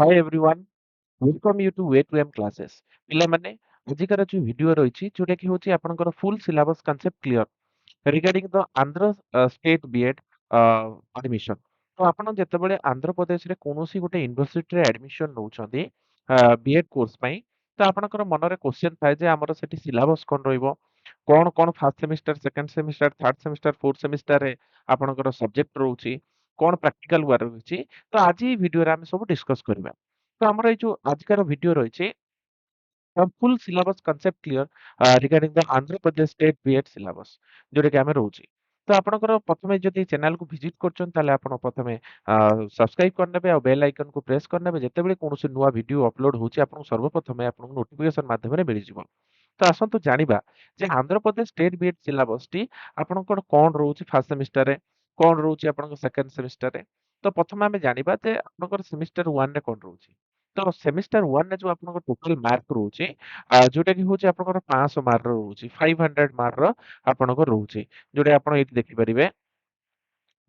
Hi everyone, welcome you to Way to M classes. ପିଲାମାନେ ଆଜିକାର ଯୋଉ ଭିଡିଓ ରହିଛି ଯୋଉଟା କି ହଉଛି ଆପଣଙ୍କର ଫୁଲ ସିଲାବସ କନସେପ୍ଟ କ୍ଲିୟର ରିଗାର୍ଡିଂ ଦ ଆନ୍ଧ୍ର ଷ୍ଟେଟ ବିଏଡ୍ ଆଡମିସନ। ତ ଆପଣ ଯେତେବେଳେ ଆନ୍ଧ୍ରପ୍ରଦେଶରେ କୌଣସି ଗୋଟେ ୟୁନିଭର୍ସିଟିରେ ଆଡମିସନ ନଉଛନ୍ତି ବିଏଡ୍ କୋର୍ସ ପାଇଁ ତ ଆପଣଙ୍କର ମନରେ କ୍ୱେଶ୍ଚନ ଥାଏ ଯେ ଆମର ସେଠି ସିଲାବସ କଣ ରହିବ, କଣ କଣ first semester, second semester, third semester, fourth ସେମିଷ୍ଟାରରେ ଆପଣଙ୍କର ସବଜେକ୍ଟ ରହୁଛି, କଣ ପ୍ରାକ୍ଟିକାଲ ୱାର୍କ ରହୁଛି। ତ ଆଜି ଏହି ଭିଡିଓରେ ଆମେ ସବୁ ଡିସ୍କସ କରିବା। ତ ଆମର ଏଇ ଯୋଉ ଆଜିକାର ଭିଡିଓ ରହିଛି ଫୁଲ ସିଲାବସ କନସେପ୍ଟ କ୍ଲିୟର ରିଗାର୍ଡିଂ ଦ ଆନ୍ଧ୍ରପ୍ରଦେଶ ଷ୍ଟେଟ ବିଏଡ୍ ସିଲାବସ ଯୋଉଟା କି ଆମେ ରହୁଛି। ତ ଆପଣଙ୍କର ପ୍ରଥମେ ଯଦି ଚ୍ୟାନେଲକୁ ଭିଜିଟ୍ କରୁଛନ୍ତି ତାହେଲେ ଆପଣ ପ୍ରଥମେ ସବସ୍କ୍ରାଇବ କରିନେବେ ଆଉ ବେଲ୍ ଆଇକନକୁ ପ୍ରେସ୍ କରିନେବେ। ଯେତେବେଳେ କୌଣସି ନୂଆ ଭିଡିଓ ଅପଲୋଡ ହଉଛି ଆପଣଙ୍କୁ ସର୍ବପ୍ରଥମେ ଆପଣଙ୍କୁ ନୋଟିଫିକେସନ ମାଧ୍ୟମରେ ମିଳିଯିବ। ତ ଆସନ୍ତୁ ଜାଣିବା ଯେ ଆନ୍ଧ୍ରପ୍ରଦେଶ ଷ୍ଟେଟ ବିଏଡ୍ ସିଲାବସଟି ଆପଣଙ୍କର କଣ ରହୁଛି ଫାର୍ଷ୍ଟ ସେମିଷ୍ଟାରରେ, କଣ ରହୁଛି ଆପଣଙ୍କ ସେକେଣ୍ଡ ସେମିଷ୍ଟାରରେ। ତ ପ୍ରଥମେ ଆମେ ଜାଣିବା ଯେ ଆପଣଙ୍କର ସେମିଷ୍ଟାର 1 ରେ କଣ ରହୁଛି। ତ ସେମିଷ୍ଟାର 1 ରେ ଯୋଉ ଆପଣଙ୍କ ଟୋଟାଲ ମାର୍କ ରହୁଛି ଯୋଉଟା କି ହଉଛି ଆପଣଙ୍କର 500 ମାର୍କର ରହୁଛି, 500 ମାର୍କର ଆପଣଙ୍କର ରହୁଛି। ଯୋଉଟା ଆପଣ ଏଇଠି ଦେଖିପାରିବେ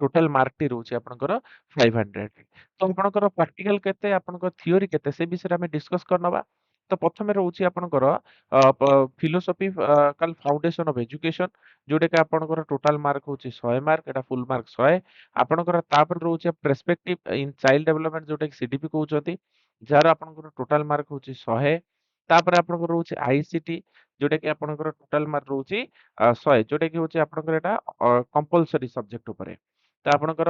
ଟୋଟାଲ ମାର୍କଟି ରହୁଛି ଆପଣଙ୍କର 500। ତ ଆପଣଙ୍କର ପ୍ରାକ୍ଟିକାଲ କେତେ, ଆପଣଙ୍କର ଥିଓରି କେତେ ସେ ବିଷୟରେ ଆମେ ଡିସ୍କସ କରିନେବା। ତ ପ୍ରଥମେ ରହୁଛି ଆପଣଙ୍କର ଫିଲୋସଫିକାଲ ଫାଉଣ୍ଡେସନ ଅଫ ଏଜୁକେସନ ଯୋଉଟା କି ଆପଣଙ୍କର ଟୋଟାଲ ମାର୍କ ହଉଛି 100 ମାର୍କ, ଏଟା ଫୁଲ ମାର୍କ 100। ଆପଣଙ୍କର ତାପରେ ରହୁଛି ପର୍ସପେକ୍ଟିଭ ଇନ ଚାଇଲ୍ଡ ଡେଭଲପମେଣ୍ଟ ଯୋଉଟା କି ସିଡିପି କହୁଛନ୍ତି, ଯାହାର ଆପଣଙ୍କର ଟୋଟାଲ ମାର୍କ ହଉଛି 100। ତାପରେ ଆପଣଙ୍କର ରହୁଛି ଆଇସିଟି ଯୋଉଟା କି ଆପଣଙ୍କର ଟୋଟାଲ ମାର୍କ ରହୁଛି 100, ଯୋଉଟା କି ହଉଛି ଆପଣଙ୍କର ଏଟା କମ୍ପଲସରି ସବଜେକ୍ଟ ଉପରେ। ତ ଆପଣଙ୍କର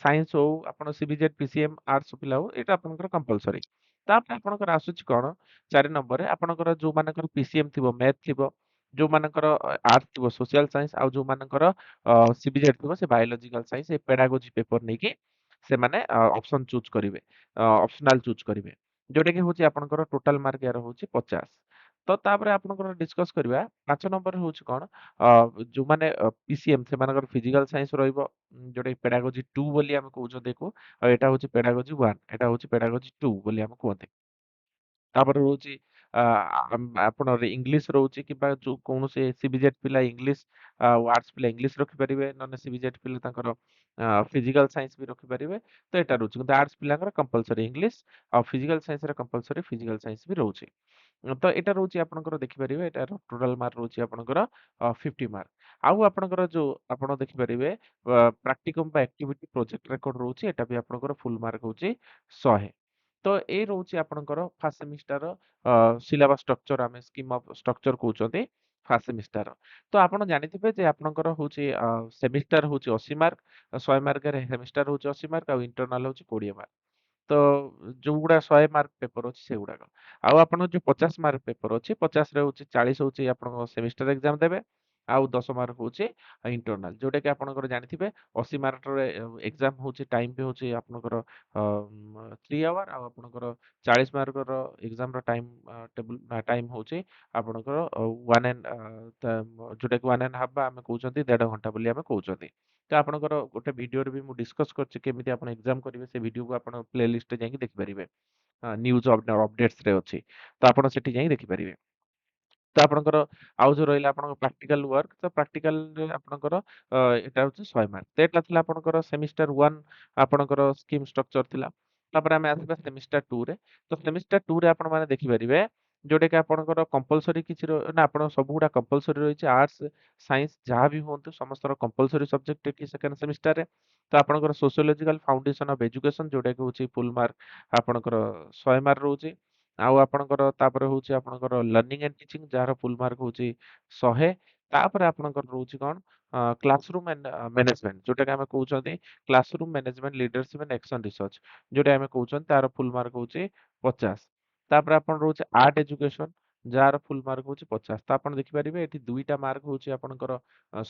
ସାଇନ୍ସ ହଉ, ଆପଣ ସିବିଜେଡ୍, ପିସିଏମ୍, ଆର୍ଟ୍ସ ପିଲା ହଉ, ଏଇଟା ଆପଣଙ୍କର କମ୍ପଲସରି। ତାପରେ ଆପଣଙ୍କର ଆସୁଛି କଣ 4 ନମ୍ବରରେ ଆପଣଙ୍କର ଯୋଉମାନଙ୍କର ପିସିଏମ୍ ଥିବ, ମ୍ୟାଥ୍ ଥିବ, ଯୋଉମାନଙ୍କର ଆର୍ଟ୍ସ ଥିବ, ସୋସିଆଲ ସାଇନ୍ସ, ଆଉ ଯୋଉମାନଙ୍କର ସିବିଜେଡ୍ ଥିବ ସେ ବାୟୋଲୋଜିକାଲ ସାଇନ୍ସ, ଏ ପେଡାଗୋଜି ପେପର ନେଇକି ସେମାନେ ଅପସନ ଚୁଜ୍ କରିବେ, ଅପସନାଲ ଚୁଜ୍ କରିବେ। ଯୋଉଟା କି ହଉଛି ଆପଣଙ୍କର ଟୋଟାଲ ମାର୍କ ୟାର ହଉଛି 50। ତ ତାପରେ ଆପଣଙ୍କର ଡିସ୍କସ କରିବା 5 ନମ୍ବରରେ ହଉଛି କଣ ଯୋଉମାନେ ପିସିଏମ୍ ସେମାନଙ୍କର ଫିଜିକାଲ ସାଇନ୍ସ ରହିବ, ଯୋଉଟା କି ପେଡାଗୋଜି 2 ବୋଲି ଆମେ କହୁଛନ୍ତି ଏକୁ। ଆଉ ଏଟା ହଉଛି ପେଡାଗୋଜି 1, ଏଟା ହଉଛି ପେଡାଗୋଜି 2 ବୋଲି ଆମେ କୁହନ୍ତି। ତାପରେ ରହୁଛି ଆପଣର ଇଂଲିଶ ରହୁଛି, କିମ୍ବା ଯୋଉ କୌଣସି ସିବିଜେଡ୍ ପିଲା ଇଂଲିଶ ଆଉ ଆର୍ଟ୍ସ ପିଲା ଇଂଲିଶ ରଖିପାରିବେ, ନହେଲେ ସିବିଜେଡ୍ ପିଲା ତାଙ୍କର ଫିଜିକାଲ ସାଇନ୍ସ ବି ରଖିପାରିବେ। ତ ଏଟା ରହୁଛି, କିନ୍ତୁ ଆର୍ଟ୍ସ ପିଲାଙ୍କର କମ୍ପଲସରି ଇଂଲିଶ ଆଉ ଫିଜିକାଲ ସାଇନ୍ସରେ କମ୍ପଲସରି ଫିଜିକାଲ ସାଇନ୍ସ ବି ରହୁଛି। ତ ଏଟା ରହୁଛି ଆପଣଙ୍କର ଦେଖିପାରିବେ, ଏଟାର ଟୋଟାଲ ମାର୍କ ରହୁଛି ଆପଣଙ୍କର 50 ମାର୍କ। ଆଉ ଆପଣଙ୍କର ଯୋଉ ଆପଣ ଦେଖିପାରିବେ ପ୍ରାକ୍ଟିକମ୍ ବା ଆକ୍ଟିଭିଟି ପ୍ରୋଜେକ୍ଟ ରେକର୍ଡ ରହୁଛି, ଏଟା ବି ଆପଣଙ୍କର ଫୁଲ ମାର୍କ ହଉଛି 100। ତ ଏଇ ରହୁଛି ଆପଣଙ୍କର ଫାର୍ଷ୍ଟ ସେମିଷ୍ଟାର ସିଲାବସ ଷ୍ଟ୍ରକ୍ଚର, ଆମେ ସ୍କିମ୍ ଅଫ ଷ୍ଟ୍ରକ୍ଚର କହୁଛନ୍ତି ଫାର୍ଷ୍ଟ ସେମିଷ୍ଟାର। ତ ଆପଣ ଜାଣିଥିବେ ଯେ ଆପଣଙ୍କର ହଉଛି ସେମିଷ୍ଟାର ହଉଛି 80 ମାର୍କ, 100 ମାର୍କରେ ସେମିଷ୍ଟାର ହଉଛି 80 ମାର୍କ, ଆଉ ଇଣ୍ଟରନାଲ ହଉଛି 20 ମାର୍କ। ତ ଯୋଉଗୁଡା 100 ମାର୍କ ପେପର ଅଛି ସେଗୁଡାକ। ଆଉ ଆପଣଙ୍କ ଯୋଉ 50 ମାର୍କ ପେପର ଅଛି, 50ରେ ହଉଛି 40 ହଉଛି ଆପଣଙ୍କ ସେମିଷ୍ଟାର ଏକ୍ସାମ ଦେବେ, ଆଉ 10 ମାର୍କ ହଉଛି ଇଣ୍ଟରନାଲ। ଯୋଉଟା କି ଆପଣଙ୍କର ଜାଣିଥିବେ 80 ମାର୍କର ଏକ୍ସାମ ହଉଛି ଟାଇମ ବି ହଉଛି ଆପଣଙ୍କର 3 ଆୱାର, ଆଉ ଆପଣଙ୍କର 40 ମାର୍କର ଏକ୍ସାମର ଟାଇମ ହଉଛି ଆପଣଙ୍କର 1.5 ବା ଆମେ କହୁଛନ୍ତି 1.5 ଘଣ୍ଟା ବୋଲି ଆମେ କହୁଛନ୍ତି। ତ ଆପଣଙ୍କର ଗୋଟେ ଭିଡିଓରେ ବି ମୁଁ ଡିସ୍କସ କରିଛି କେମିତି ଆପଣ ଏକ୍ସାମ କରିବେ, ସେ ଭିଡିଓକୁ ଆପଣ ପ୍ଲେ ଲିଷ୍ଟରେ ଯାଇକି ଦେଖିପାରିବେ। ନ୍ୟୁଜ ଅପଡେଟ୍ସରେ ଅଛି, ତ ଆପଣ ସେଠି ଯାଇ ଦେଖିପାରିବେ। ତ ଆପଣଙ୍କର ଆଉ ଯୋଉ ରହିଲା ଆପଣଙ୍କ ପ୍ରାକ୍ଟିକାଲ ୱାର୍କ, ତ ପ୍ରାକ୍ଟିକାଲରେ ଆପଣଙ୍କର ଏଟା ହଉଛି 100 ମାର୍କ। ତ ଏଟା ଥିଲା ଆପଣଙ୍କର ସେମିଷ୍ଟାର 1 ଆପଣଙ୍କର ସ୍କିମ୍ ଷ୍ଟ୍ରକ୍ଚର ଥିଲା। ତାପରେ ଆମେ ଆସିବା ସେମିଷ୍ଟାର 2 ରେ। ତ ସେମିଷ୍ଟାର 2 ରେ ଆପଣମାନେ ଦେଖିପାରିବେ ଯୋଉଟା କି ଆପଣଙ୍କର କମ୍ପଲସରି କିଛି ନା ଆପଣ ସବୁଗୁଡା କମ୍ପଲସରି ରହିଛି, ଆର୍ଟ୍ସ ସାଇନ୍ସ ଯାହା ବି ହୁଅନ୍ତୁ ସମସ୍ତଙ୍କର କମ୍ପଲସରି ସବଜେକ୍ଟ ଏଠି ସେକେଣ୍ଡ ସେମିଷ୍ଟାରରେ। ତ ଆପଣଙ୍କର ସୋସିଓଲୋଜିକାଲ ଫାଉଣ୍ଡେସନ ଅଫ ଏଜୁକେସନ ଯୋଉଟା କି ହଉଛି ଫୁଲ ମାର୍କ ଆପଣଙ୍କର 100 ମାର୍କ ରହୁଛି। ଆଉ ଆପଣଙ୍କର ତାପରେ ହଉଛି ଆପଣଙ୍କର ଲର୍ଣ୍ଣିଂ ଆଣ୍ଡ ଟିଚିଂ ଯାହାର ଫୁଲ ମାର୍କ ହଉଛି 100। ତାପରେ ଆପଣଙ୍କର ରହୁଛି କଣ କ୍ଲାସରୁମ ଆଣ୍ଡ ମ୍ୟାନେଜମେଣ୍ଟ ଯୋଉଟା କି ଆମେ କହୁଛନ୍ତି classroom management leadership and action research, ଯୋଉଟା ଆମେ କହୁଛନ୍ତି ତାର ଫୁଲ ମାର୍କ ହଉଛି 50। ତାପରେ ଆପଣ ରହୁଛି ଆର୍ଟ ଏଜୁକେସନ ଯାହାର ଫୁଲ ମାର୍କ ହଉଛି 50। ତ ଆପଣ ଦେଖିପାରିବେ ଏଠି ଦୁଇଟା ମାର୍କ ହଉଛି ଆପଣଙ୍କର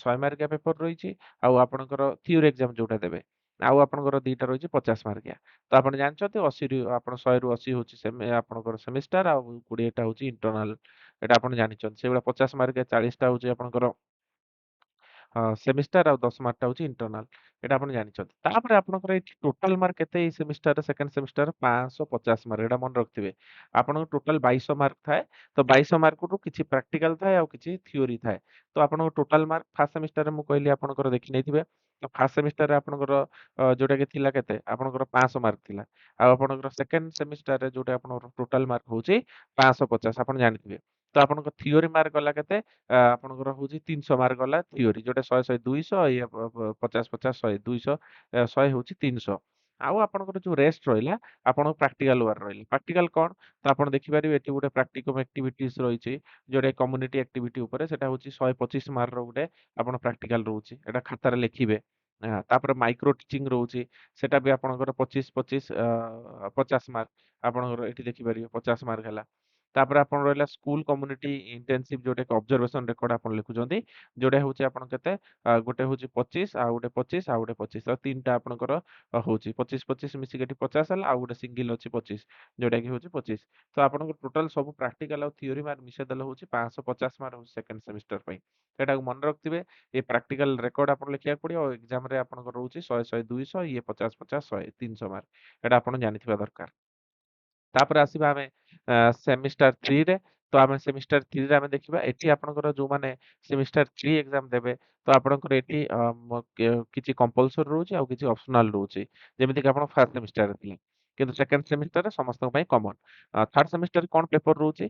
100 ମାର୍କିଆ ପେପର ରହିଛି, ଆଉ ଆପଣଙ୍କର ଥିଓରି ଏକ୍ସାମ ଯୋଉଟା ଦେବେ, ଆଉ ଆପଣଙ୍କର ଦିଟା ରହିଛି 50 ମାର୍କିଆ। ତ ଆପଣ ଜାଣିଛନ୍ତି 80ରୁ ଆପଣ 100ରୁ 80 ହଉଛି ଆପଣଙ୍କର ସେମିଷ୍ଟାର, ଆଉ 20ଟା ହଉଛି ଇଣ୍ଟରନାଲ। ଏଟା ଆପଣ ଜାଣିଛନ୍ତି ସେଇଭଳିଆ 50 ମାର୍କିଆ 40ଟା ହଉଛି ଆପଣଙ୍କର ସେମିଷ୍ଟାର, ଆଉ 10 ମାର୍କଟା ହଉଛି ଇଣ୍ଟରନାଲ। ଏଟା ଆପଣ ଜାଣିଛନ୍ତି। ତାପରେ ଆପଣଙ୍କର ଏଠି ଟୋଟାଲ ମାର୍କ କେତେ ଏଇ ସେମିଷ୍ଟାର ସେକେଣ୍ଡ ସେମିଷ୍ଟାର 550 ମାର୍କ, ଏଟା ମନେ ରଖିଥିବେ। ଆପଣଙ୍କ ଟୋଟାଲ 2200 ମାର୍କ ଥାଏ। ତ 2200 ମାର୍କରୁ କିଛି ପ୍ରାକ୍ଟିକାଲ ଥାଏ ଆଉ କିଛି ଥିଓରି ଥାଏ। ତ ଆପଣଙ୍କ ଟୋଟାଲ ମାର୍କ ଫାର୍ଷ୍ଟ ସେମିଷ୍ଟାରରେ ମୁଁ କହିଲି ଆପଣଙ୍କର ଦେଖି ନେଇଥିବେ ତ ଫାର୍ଷ୍ଟ ସେମିଷ୍ଟାରରେ ଆପଣଙ୍କର ଯୋଉଟାକି ଥିଲା କେତେ? ଆପଣଙ୍କର 500 ମାର୍କ ଥିଲା। ଆଉ ଆପଣଙ୍କର ସେକେଣ୍ଡ ସେମିଷ୍ଟାରରେ ଯୋଉଟା ଆପଣଙ୍କର ଟୋଟାଲ ମାର୍କ ହଉଛି 550 ଆପଣ ଜାଣିଥିବେ। ତ ଆପଣଙ୍କ ଥିଓରି ମାର୍କ ଗଲା କେତେ? ଆପଣଙ୍କର ହଉଛି 300 ମାର୍କ ଗଲା ଥିଓରି ଯୋଉଟା 100, 100, 200 ଇଏ 50, 50, 100, 200 100 ହଉଛି 300। ଆଉ ଆପଣଙ୍କର ଯୋଉ ରେଷ୍ଟ ରହିଲା ଆପଣଙ୍କ ପ୍ରାକ୍ଟିକାଲ ୱାର୍କ ରହିଲା। ପ୍ରାକ୍ଟିକାଲ କଣ? ତ ଆପଣ ଦେଖିପାରିବେ ଏଠି ଗୋଟେ ପ୍ରାକ୍ଟିକମ୍ ଆକ୍ଟିଭିଟିସ୍ ରହିଛି ଯୋଉଟା କମ୍ୟୁନିଟି ଆକ୍ଟିଭିଟି ଉପରେ ସେଟା ହଉଛି 125 ମାର୍କର ଗୋଟେ ଆପଣ ପ୍ରାକ୍ଟିକାଲ ରହୁଛି। ଏଟା ଖାତାରେ ଲେଖିବେ। ତାପରେ ମାଇକ୍ରୋ ଟିଚିଂ ରହୁଛି। ସେଟା ବି ଆପଣଙ୍କର 25, 25 50 ମାର୍କ ଆପଣଙ୍କର ଏଠି ଦେଖିପାରିବେ 50 ମାର୍କ ହେଲା। ତାପରେ ଆପଣ ରହିଲା ସ୍କୁଲ କମ୍ୟୁନିଟି ଇଣ୍ଟର୍ନସିପ ଯୋଉଟାକି ଅବଜରଭେସନ ରେକର୍ଡ ଆପଣ ଲେଖୁଛନ୍ତି। ଯୋଉଟା ହଉଛି ଆପଣ କେତେ? ଗୋଟେ ହଉଛି 25 ଆଉ ଗୋଟେ 25 ଆଉ ଗୋଟେ 25 ତ 3ଟା ଆପଣଙ୍କର ହଉଛି 25, 25 ମିଶିକି ଏଠି 50 ହେଲା ଆଉ ଗୋଟେ ସିଙ୍ଗଲ ଅଛି 25 ଯୋଉଟାକି ହଉଛି 25। ତ ଆପଣଙ୍କ ଟୋଟାଲ ସବୁ ପ୍ରାକ୍ଟିକାଲ ଆଉ ଥିଓରି ମାର୍କ ମିଶେଇ ଦେଲେ ହଉଛି 550 ମାର୍କ ହଉଛି ସେକେଣ୍ଡ ସେମିଷ୍ଟର ପାଇଁ। ଏଟାକୁ ମନେ ରଖିଥିବେ। ଏ ପ୍ରାକ୍ଟିକାଲ ରେକର୍ଡ ଆପଣ ଲେଖିବାକୁ ପଡିବ ଆଉ ଏକ୍ସାମରେ ଆପଣଙ୍କର ରହୁଛି 100, 100, 200 ଇଏ 50, 50, 100 300 ମାର୍କ। ଏଟା ଆପଣ ଜାଣିଥିବା ଦରକାର। ତାପରେ ଆସିବା ଆମେ ସେମିଷ୍ଟାର 3 ରେ। ତ ଆମେ ସେମିଷ୍ଟାର 3 ରେ ଆମେ ଦେଖିବା ଏଠି ଆପଣଙ୍କର ଯୋଉମାନେ ସେମିଷ୍ଟାର 3 ଏକ୍ସାମ ଦେବେ ତ ଆପଣଙ୍କର ଏଠି କିଛି କମ୍ପଲସରି ରହୁଛି ଆଉ କିଛି ଅପସନାଲ ରହୁଛି। ଯେମିତିକି ଆପଣ ଫାର୍ଷ୍ଟ ସେମିଷ୍ଟାରରେ ଥିଲା। କିନ୍ତୁ ସେକେଣ୍ଡ ସେମିଷ୍ଟାରରେ ସମସ୍ତଙ୍କ ପାଇଁ କମନ। ଥାର୍ଡ ସେମିଷ୍ଟାରରେ କଣ ପେପର ରହୁଛି?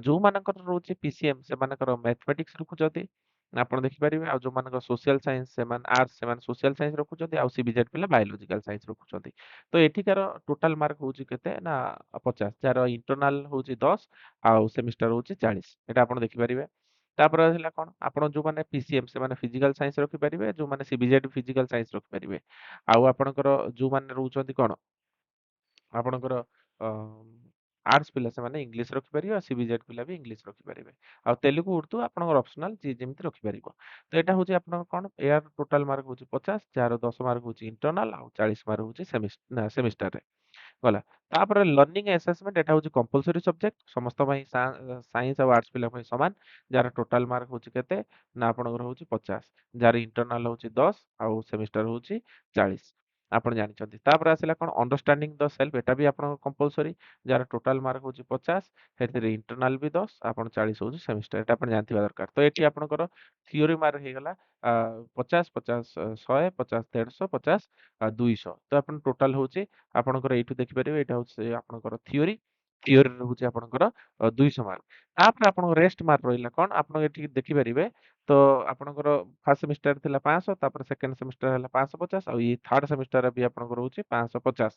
ଯୋଉମାନଙ୍କର ରହୁଛି ପିସିଏମ୍ ସେମାନଙ୍କର ମ୍ୟାଥମେଟିକ୍ସ ରଖୁଛନ୍ତି। ଆପଣ ଦେଖିପାରିବେ ଆଉ ଯୋଉମାନଙ୍କର ସୋସିଆଲ ସାଇନ୍ସ ସେମାନେ ଆର୍ଟ୍ସ ସେମାନେ ସୋସିଆଲ ସାଇନ୍ସ ରଖୁଛନ୍ତି ଆଉ ସିବିଜେଡ୍ ପିଲା ବାୟୋଲୋଜିକାଲ ସାଇନ୍ସ ରଖୁଛନ୍ତି। ତ ଏଠିକାର ଟୋଟାଲ ମାର୍କ ହଉଛି କେତେ? ନା 50 ଯାହାର ଇଣ୍ଟରନାଲ ହଉଛି 10 ଆଉ ସେମିଷ୍ଟାର ହଉଛି 40 ଏଟା ଆପଣ ଦେଖିପାରିବେ। ତାପରେ ହେଲା କଣ? ଆପଣ ଯୋଉମାନେ ପିସିଏମ୍ ସେମାନେ ଫିଜିକାଲ ସାଇନ୍ସ ରଖିପାରିବେ, ଯୋଉମାନେ ସିବିଜେଡ୍ ଫିଜିକାଲ ସାଇନ୍ସ ରଖିପାରିବେ। ଆଉ ଆପଣଙ୍କର ଯୋଉମାନେ ରହୁଛନ୍ତି କଣ? ଆପଣଙ୍କର ଅ ଆର୍ଟ୍ସ ପିଲା ସେମାନେ ଇଂଲିଶ ରଖିପାରିବେ ଆଉ ସିବିଜେଡ୍ ପିଲା ବି ଇଂଲିଶ ରଖିପାରିବେ। ଆଉ ତେଲୁଗୁ, ଉର୍ଦ୍ଦୁ ଆପଣଙ୍କର ଅପସନାଲ ଯିଏ ଯେମିତି ରଖିପାରିବ। ତ ଏଟା ହଉଛି ଆପଣଙ୍କ କଣ? ଏହାର ଟୋଟାଲ ମାର୍କ ହଉଛି 50 ଯାହାର 10 ମାର୍କ ହଉଛି ଇଣ୍ଟରନାଲ ଆଉ 40 ମାର୍କ ହଉଛି ସେମିଷ୍ଟାରରେ। ଗଲା। ତାପରେ ଲର୍ଣ୍ଣିଂ ଆସେସମେଣ୍ଟ ଏଟା ହଉଛି କମ୍ପଲସରି ସବଜେକ୍ଟ ସମସ୍ତଙ୍କ ପାଇଁ ସାଇନ୍ସ ଆଉ ଆର୍ଟ୍ସ ପିଲା ପାଇଁ ସମାନ। ଯାହାର ଟୋଟାଲ ମାର୍କ ହଉଛି କେତେ? ନା ଆପଣଙ୍କର ହଉଛି 50 ଯାହାର ଇଣ୍ଟରନାଲ ହଉଛି 10 ଆଉ ସେମିଷ୍ଟାର ହଉଛି 40 ଆପଣ ଜାଣିଛନ୍ତି। ତାପରେ ଆସିଲା କଣ? ଅଣ୍ଡରଷ୍ଟାଣ୍ଡିଂ ଦ ସେଲ୍ଫ ଏଟା ବି ଆପଣଙ୍କ କମ୍ପଲସରି ଯାହାର ଟୋଟାଲ ମାର୍କ ହଉଛି 50 ସେଥିରେ ଇଣ୍ଟରନାଲ ବି 10 ଆପଣ 40 ହଉଛି ସେମିଷ୍ଟାର ଏଟା ଆପଣ ଜାଣିଥିବା ଦରକାର। ତ ଏଠି ଆପଣଙ୍କର ଥିଓରି ମାର୍କ ହେଇଗଲା 50, 50, 100, 50, 150, 50, 200 ତ ଆପଣ ଟୋଟାଲ ହଉଛି ଆପଣଙ୍କର ଏଇଠୁ ଦେଖିପାରିବେ ଏଇଟା ହଉଛି ଆପଣଙ୍କର ଥିଓରି। ଥିଓରିରେ ରହୁଛି ଆପଣଙ୍କର 200 ମାର୍କ। ତାପରେ ଆପଣଙ୍କ ରେଷ୍ଟ ମାର୍କ ରହିଲା କଣ? ଆପଣ ଏଠି ଦେଖିପାରିବେ। ତ ଆପଣଙ୍କର ଫାର୍ଷ୍ଟ ସେମିଷ୍ଟାର ଥିଲା 500 ତାପରେ ସେକେଣ୍ଡ ସେମିଷ୍ଟାର ହେଲା 550 ଆଉ ଏଇ ଥାର୍ଡ ସେମିଷ୍ଟାର ବି ଆପଣଙ୍କର ରହୁଛି 550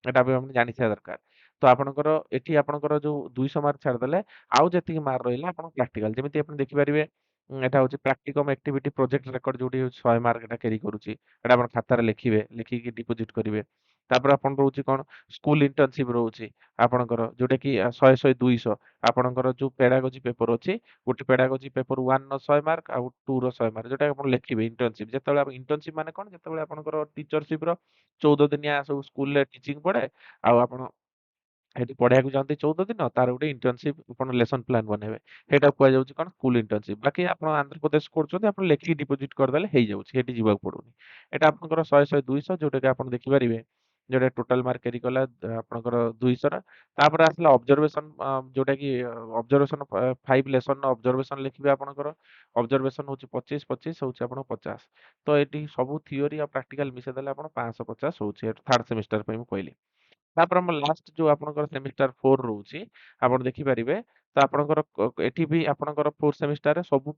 ଏଟା ବି ଆପଣ ଜାଣିଥିବା ଦରକାର। ତ ଆପଣଙ୍କର ଏଠି ଆପଣଙ୍କର ଯୋଉ 200 ମାର୍କ ଛାଡ଼ିଦେଲେ ଆଉ ଯେତିକି ମାର୍କ ରହିଲା ଆପଣ ପ୍ରାକ୍ଟିକାଲ ଯେମିତି ଆପଣ ଦେଖିପାରିବେ। ଏଟା ହଉଛି ପ୍ରାକ୍ଟିକମ୍ ଆକ୍ଟିଭିଟି ପ୍ରୋଜେକ୍ଟ ରେକର୍ଡ ଯୋଉଠି ହଉଛି 100 ମାର୍କ ଏଟା କ୍ୟାରି କରୁଛି। ଏଟା ଆପଣ ଖାତାରେ ଲେଖିବେ, ଲେଖିକି ଡିପୋଜିଟ୍ କରିବେ। ତାପରେ ଆପଣ ରହୁଛି କଣ? ସ୍କୁଲ ଇଣ୍ଟର୍ନସିପ ରହୁଛି ଆପଣଙ୍କର ଯୋଉଟା କି 100, 100, 200 ଆପଣଙ୍କର ଯୋଉ ପେଡାଗୋଜି ପେପର ଅଛି ଗୋଟେ ପେଡାଗୋଜି ପେପର 1 ର 100 ମାର୍କ ଆଉ 2 ର 100 ମାର୍କ ଯୋଉଟା ଆପଣ ଲେଖିବେ ଇଣ୍ଟର୍ନସିପ ଯେତେବେଳେ ଇଣ୍ଟର୍ନସିପ ମାନେ କଣ? ଯେତେବେଳେ ଆପଣଙ୍କର ଟିଚରସିପ ର 14 ଦିନିଆ ସବୁ ସ୍କୁଲରେ ଟିଚିଂ ପଡେ ଆଉ ଆପଣ ସେଠି ପଢିବାକୁ ଯାଆନ୍ତି 14 ଦିନ ତାର ଗୋଟେ ଇଣ୍ଟର୍ନସିପ ଆପଣ ଲେସନ ପ୍ଲାନ ବନେଇବେ। ସେଇଟା କୁହାଯାଉଛି କଣ? School internship. ବାକି ଆପଣ ଆନ୍ଧ୍ରପ୍ରଦେଶ କରୁଛନ୍ତି ଆପଣ ଲେଖିକି ଡିପୋଜିଟ କରିଦେଲେ ହେଇଯାଉଛି ସେଠି ଯିବାକୁ ପଡୁନି। ଏଟା ଆପଣଙ୍କର 100, 100, 200 ଯୋଉଟା କି ଆପଣ ଦେଖିପାରିବେ। ଯୋଉଟା ଟୋଟାଲ ମାର୍କ କ୍ୟାରି କଲା ଆପଣଙ୍କର 200 ଟା। ତାପରେ ଆସିଲା ଅବଜରଭେସନ ଯୋଉଟା କି ଅବଜରଭେସନ 5 ଲେସନ ଅବଜରଭେସନ ଲେଖିବେ ଆପଣଙ୍କର। ଅବଜରଭେସନ ହଉଛି 25, 25 ହଉଛି ଆପଣ 50। ତ ଏଠି ସବୁ ଥିଓରି ଆଉ ପ୍ରାକ୍ଟିକାଲ ମିଶେଇ ଦେଲେ ଆପଣ 550 ହଉଛି ଥାର୍ଡ ସେମିଷ୍ଟାର ପାଇଁ ମୁଁ କହିଲି। ତାପରେ ଆମର ଲାଷ୍ଟ ଯୋଉ ଆପଣଙ୍କର ସେମିଷ୍ଟାର 4 ରହୁଛି ଆପଣ ଦେଖିପାରିବେ। ତ ଆପଣଙ୍କର ଏଠି ବି ଆପଣଙ୍କର 4 ସେମିଷ୍ଟାରରେ ସବୁ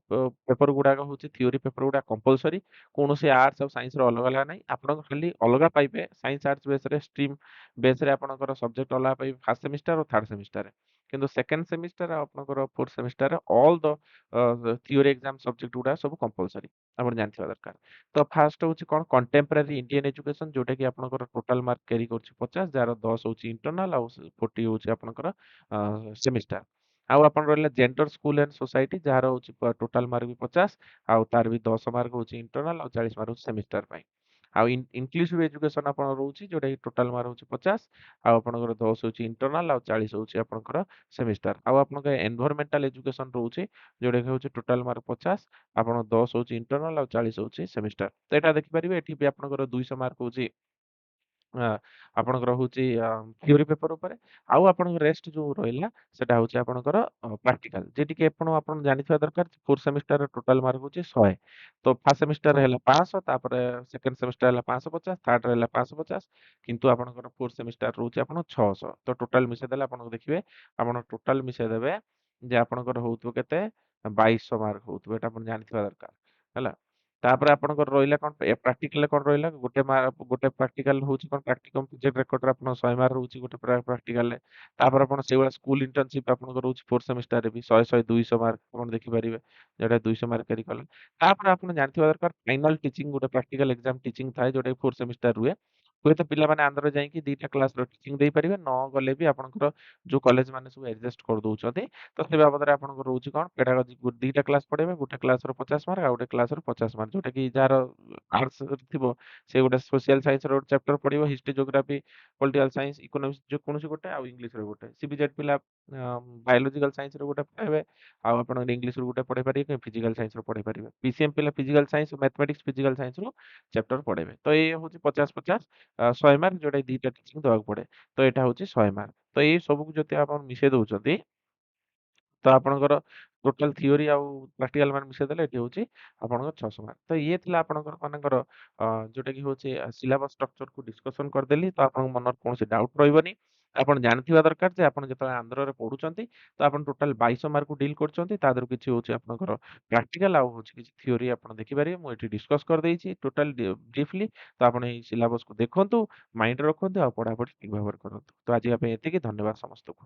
ପେପର ଗୁଡାକ ହଉଛି ଥିଓରି ପେପର ଗୁଡା କମ୍ପଲସରି। କୌଣସି ଆର୍ଟ୍ସ ଆଉ ସାଇନ୍ସ ର ଅଲଗା ଅଲଗା ନାହିଁ। ଆପଣଙ୍କ ଖାଲି ଅଲଗା ପାଇବେ ସାଇନ୍ସ ଆର୍ଟ୍ସ ବେସରେ ଷ୍ଟ୍ରିମ୍ ବେସରେ ଆପଣଙ୍କର ସବଜେକ୍ଟ ଅଲଗା ପାଇବେ ଫାର୍ଷ୍ଟ ସେମିଷ୍ଟାର ଆଉ ଥାର୍ଡ ସେମିଷ୍ଟାରରେ। କିନ୍ତୁ ସେକେଣ୍ଡ ସେମିଷ୍ଟାର ଆଉ ଆପଣଙ୍କର ଫୋର୍ଥ ସେମିଷ୍ଟାରରେ all the theory exam subject ଗୁଡା ସବୁ କମ୍ପଲସରି ଆପଣ ଜାଣିଥିବା ଦରକାର। ତ ଫାର୍ଷ୍ଟ ହଉଛି କଣ? କଣ୍ଟେମ୍ପରାରୀ ଇଣ୍ଡିଆନ ଏଜୁକେସନ ଯୋଉଟା କି ଆପଣଙ୍କର ଟୋଟାଲ ମାର୍କ କ୍ୟାରି କରୁଛି 50 ଯାହାର 10 ହଉଛି ଇଣ୍ଟରନାଲ ଆଉ 40 ହଉଛି ଆପଣଙ୍କର ସେମିଷ୍ଟାର। ଆଉ ଆପଣ ରହିଲା ଜେଣ୍ଡର ସ୍କୁଲ ଆଣ୍ଡ ସୋସାଇଟି ଯାହାର ହଉଛି ଟୋଟାଲ ମାର୍କ ବି 50 ଆଉ ତାର ବି 10 ମାର୍କ ହଉଛି ଇଣ୍ଟରନାଲ ଆଉ 40 ମାର୍କ ହଉଛି ସେମିଷ୍ଟାର ପାଇଁ। ଆଉ ଇନକ୍ଲୁସିଭ ଏଜୁକେସନ ଆପଣ ରହୁଛି ଯୋଉଟା କି ଟୋଟାଲ ମାର୍କ ହଉଛି 50 ଆଉ ଆପଣଙ୍କର 10 ହଉଛି ଇଣ୍ଟରନାଲ ଆଉ 40 ହଉଛି ଆପଣଙ୍କର ସେମିଷ୍ଟାର। ଆଉ ଆପଣଙ୍କ ଏନଭାରମେଣ୍ଟାଲ ଏଜୁକେସନ ରହୁଛି ଯୋଉଟା କି ହଉଛି ଟୋଟାଲ ମାର୍କ 50 ଆପଣ 10 ହଉଛି ଇଣ୍ଟରନାଲ ଆଉ 40 ହଉଛି ସେମିଷ୍ଟାର। ତ ଏଟା ଦେଖିପାରିବେ ଏଠି ବି ଆପଣଙ୍କର 200 ମାର୍କ ହଉଛି ଆ ଆପଣଙ୍କର ହଉଛି ଥିଓରି ପେପର ଉପରେ। ଆଉ ଆପଣଙ୍କ ରେଷ୍ଟ ଯୋଉ ରହିଲା ସେଟା ହଉଛି ଆପଣଙ୍କର ପ୍ରାକ୍ଟିକାଲ। ଯେଟିକି ଆପଣ ଜାଣିଥିବା ଦରକାର 4 ସେମିଷ୍ଟାରର ଟୋଟାଲ ମାର୍କ ହଉଛି 100। ତ ଫାର୍ଷ୍ଟ ସେମିଷ୍ଟାର ହେଲା 500, ତାପରେ ସେକେଣ୍ଡ ସେମିଷ୍ଟାର ହେଲା 550, ଥାର୍ଡ ହେଲା 550, କିନ୍ତୁ ଆପଣଙ୍କର ଫୋର୍ଥ ସେମିଷ୍ଟାର ରହୁଛି ଆପଣଙ୍କ 600। ତ ଟୋଟାଲ ମିଶେଇଦେଲେ ଆପଣଙ୍କୁ ଦେଖିବେ ଆପଣ ଟୋଟାଲ ମିଶେଇଦେବେ ଯେ ଆପଣଙ୍କର ହଉଥିବ କେତେ 2200 ମାର୍କ ହଉଥିବ। ଏଟା ଆପଣ ଜାଣିଥିବା ଦରକାର। ହେଲା। ତାପରେ ଆପଣଙ୍କର ରହିଲା କଣ ପ୍ରାକ୍ଟିକାଲରେ କଣ ରହିଲା ଗୋଟେ ପ୍ରାକ୍ଟିକାଲ ହଉଛି କଣ ପ୍ରାକ୍ଟିକମ ପ୍ରୋଜେକ୍ଟ ରେକର୍ଡରେ ଆପଣ 100 ମାର୍କ ରହୁଛି ଗୋଟେ ପ୍ରାକ୍ଟିକାଲରେ। ତାପରେ ଆପଣ ସେଇଭଳିଆ ସ୍କୁଲ ଇଣ୍ଟର୍ନସିପ ଆପଣଙ୍କର ରହୁଛି ଫୋର୍ଥ ସେମିଷ୍ଟାରରେ ବି 100 100 200 ମାର୍କ ଆପଣ ଦେଖିପାରିବେ। ଯୋଉଟା 200 ମାର୍କ କ୍ୟାରି କଲେ। ତାପରେ ଆପଣ ଜାଣିଥିବା ଦରକାର ଫାଇନାଲ ଟିଚିଂ ଗୋଟେ ପ୍ରାକ୍ଟିକାଲ ଏକ୍ସାମ ଟିଚିଂ ଥାଏ ଯୋଉଟା କି ଫୋର୍ଥ ସେମିଷ୍ଟାର ରୁହେ। ହୁଏତ ପିଲାମାନେ ଆନ୍ଧ୍ର ଯାଇକି 2ଟା କ୍ଲାସର ଟିଚିଂ ଦେଇପାରିବେ। ନ ଗଲେ ବି ଆପଣଙ୍କର ଯୋଉ କଲେଜ ମାନେ ସବୁ ଆଡଜଷ୍ଟ କରିଦଉଛନ୍ତି। ତ ସେ ବାବଦରେ ଆପଣଙ୍କର ରହୁଛି କଣ ପେଡାଗୋଜି 2ଟା କ୍ଲାସ ପଢେଇବେ। ଗୋଟେ କ୍ଲାସର 50 ମାର୍କ ଆଉ ଗୋଟେ କ୍ଲାସର 50 ମାର୍କ। ଯୋଉଟା କି ଯାହାର ଆର୍ଟସ ଥିବ ସେ ଗୋଟେ ସୋସିଆଲ ସାଇନ୍ସର ଗୋଟେ ଚାପ୍ଟର ପଢିବ। History, geography, political science, economics ଯେକୌଣସି ଗୋଟେ ଆଉ ଇଂଲିଶର ଗୋଟେ। ସିବିଜେଡ୍ ପିଲା ବାୟୋଲୋଜିକାଲ ସାଇନ୍ସର ଗୋଟେ ପଢେଇବେ। ଆଉ ଆପଣଙ୍କର ଇଂଲିଶରୁ ଗୋଟେ ପଢେଇ ପାରିବେ, ଫିଜିକାଲ ସାଇନ୍ସର ପଢେଇ ପାରିବେ। ପିସିଏମ୍ ପିଲା ଫିଜିକାଲ ସାଇନ୍ସ, ମ୍ୟାଥମେଟିକ୍ସ, ଫିଜିକାଲ ସାଇନ୍ସରୁ ଚାପ୍ଟର ପଢେଇବେ। ତ ଏଇ ହଉଛି 50-50 100 ମାର୍କ ଯୋଉଟା କି 2ଟା ଟିଚିଂ ଦବାକୁ ପଡେ। ତ ଏଇଟା ହଉଛି 100 ମାର୍କ। ତ ଏଇ ସବୁକୁ ଯଦି ଆପଣ ମିଶେଇ ଦଉଛନ୍ତି ତ ଆପଣଙ୍କର ଟୋଟାଲ ଥିଓରି ଆଉ ପ୍ରାକ୍ଟିକାଲ ମାନେ ମିଶେଇଦେଲେ ଏଠି ହଉଛି ଆପଣଙ୍କର 600 ମାର୍କ। ତ ଇଏ ଥିଲା ଆପଣଙ୍କର ମାନଙ୍କର ଯୋଉଟା କି ହଉଛି ସିଲାବସ ଷ୍ଟ୍ରକ୍ଚରକୁ ଡିସ୍କସନ କରିଦେଲି। ତ ଆପଣଙ୍କ ମନରେ କୌଣସି ଡାଉଟ ରହିବନି। ଆପଣ ଜାଣିଥିବା ଦରକାର ଯେ ଆପଣ ଯେତେବେଳେ ଆନ୍ଧ୍ରରେ ପଢୁଛନ୍ତି ତ ଆପଣ ଟୋଟାଲ 2200 ମାର୍କକୁ ଡିଲ୍ କରୁଛନ୍ତି। ତା ଦେହରୁ କିଛି ହଉଛି ଆପଣଙ୍କର ପ୍ରାକ୍ଟିକାଲ ଆଉ ହଉଛି କିଛି ଥିଓରି ଆପଣ ଦେଖିପାରିବେ। ମୁଁ ଏଠି ଡିସ୍କସ କରିଦେଇଛି ଟୋଟାଲ ବ୍ରିଫଲି। ତ ଆପଣ ଏଇ ସିଲାବସକୁ ଦେଖନ୍ତୁ, ମାଇଣ୍ଡରେ ରଖନ୍ତୁ ଆଉ ପଢାପଢି ଠିକ ଭାବରେ କରନ୍ତୁ। ତ ଆଜିକା ପାଇଁ ଏତିକି। ଧନ୍ୟବାଦ ସମସ୍ତଙ୍କୁ।